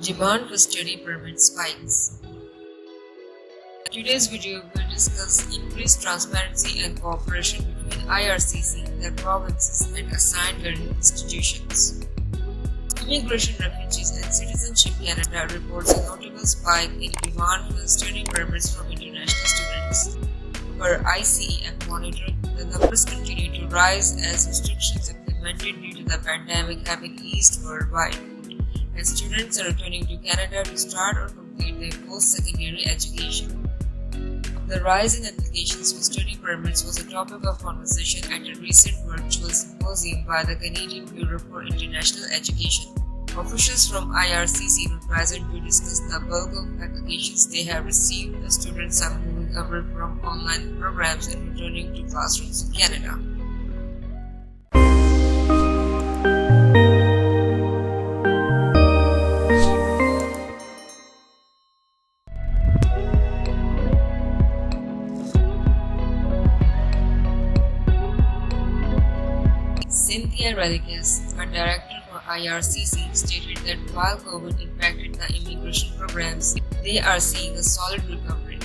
Demand for study permit spikes. In today's video, we will discuss increased transparency and cooperation between IRCC, the provinces, and assigned learning institutions. Immigration, Refugees and Citizenship Canada reports a notable spike in demand for study permits from international students. Per ICEF Monitor, the numbers continue to rise as restrictions implemented due to the pandemic have been eased worldwide, and students are returning to Canada to start or complete their post-secondary education. The rise in applications for study permits was a topic of conversation at a recent virtual symposium by the Canadian Bureau for International Education. Officials from IRCC were present to discuss the bulk of applications they have received. The students are moving away from online programs and returning to classrooms in Canada. Refugees, a director for IRCC, stated that while COVID impacted the immigration programs, they are seeing a solid recovery.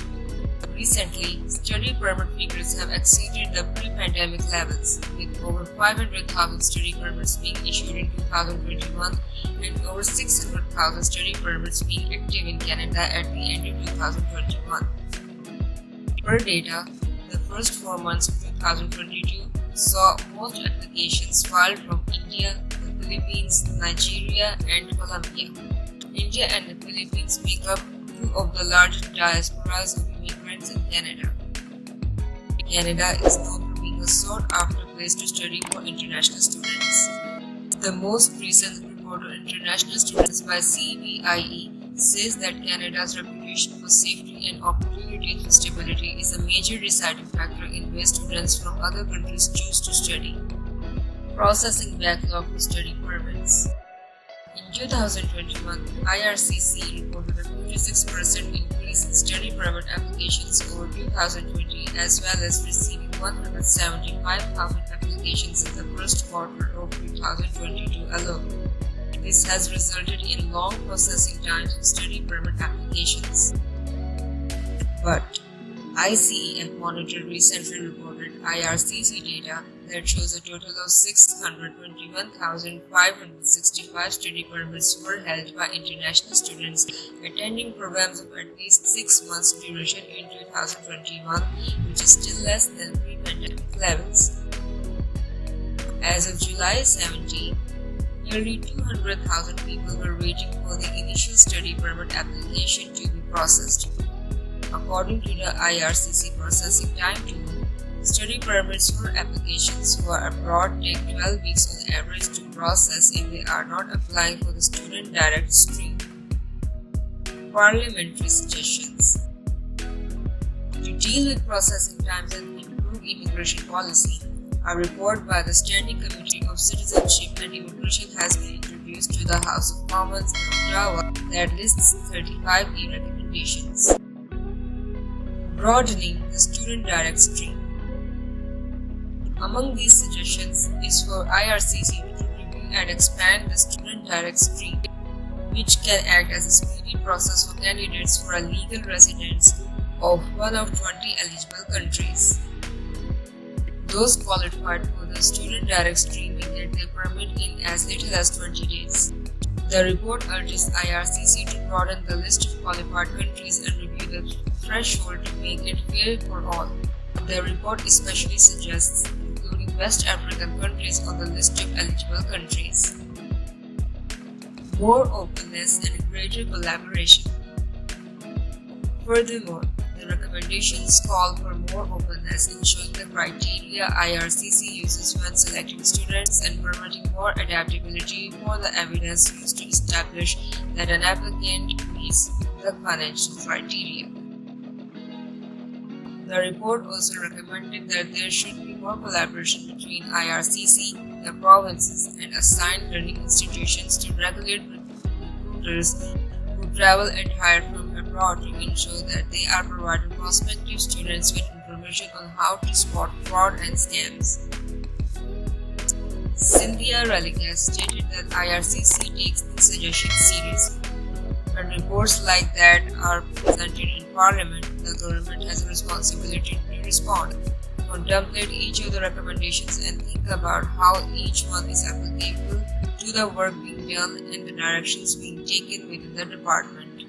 Recently, study permit figures have exceeded the pre-pandemic levels, with over 500,000 study permits being issued in 2021 and over 600,000 study permits being active in Canada at the end of 2021. Per data, the first 4 months of 2022 saw most applications filed from India, the Philippines, Nigeria, and Colombia. India and the Philippines make up two of the largest diasporas of immigrants in Canada. Canada is known for being a sought-after place to study for international students. The most recent report on international students by CBIE says that Canada's reputation for safety and opportunity for stability is a major deciding factor in where students from other countries choose to study. Processing backlog for study permits. In 2021, IRCC reported a 56% increase in study permit applications over 2020, as well as receiving 175,000 applications in the first quarter of 2022 alone. This has resulted in long processing times for study permit applications. But ICEF Monitor recently reported IRCC data that shows a total of 621,565 study permits were held by international students attending programs of at least 6 months duration in 2021, which is still less than pre-pandemic levels. As of July 17, nearly 200,000 people were waiting for the initial study permit application to be processed. According to the IRCC processing time tool, study permits for applications who are abroad take 12 weeks on average to process if they are not applying for the student direct stream. Parliamentary suggestions. To deal with processing times and improve immigration policy, a report by the Standing Committee of Citizenship and Immigration has been introduced to the House of Commons in Ottawa that lists 35 key recommendations. Broadening the student direct stream. Among these suggestions is for IRCC to review and expand the student direct stream, which can act as a speedy process for candidates for a legal residence of one of 20 eligible countries. Those qualified for the student direct stream will get their permit in as little as 20 days. The report urges IRCC to broaden the list of qualified countries and review the threshold to make it fair for all. The report especially suggests including West African countries on the list of eligible countries. More openness and greater collaboration. Furthermore, the recommendations call for more openness in showing the criteria IRCC uses when selecting students and permitting more adaptability for the evidence used to establish that an applicant meets the financial criteria. The report also recommended that there should be more collaboration between IRCC, the provinces, and assigned learning institutions to regulate recruiters who travel and hire from abroad to ensure that they are providing prospective students with information on how to spot fraud and scams. Cynthia Relic has stated that IRCC takes these suggestions seriously. When reports like that are presented in Parliament, the government has a responsibility to respond, contemplate each of the recommendations and think about how each one is applicable to the work being done and the directions being taken within the department.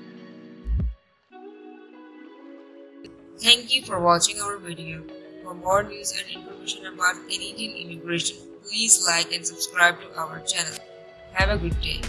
Thank you for watching our video. For more news and information about Canadian immigration, please like and subscribe to our channel. Have a good day.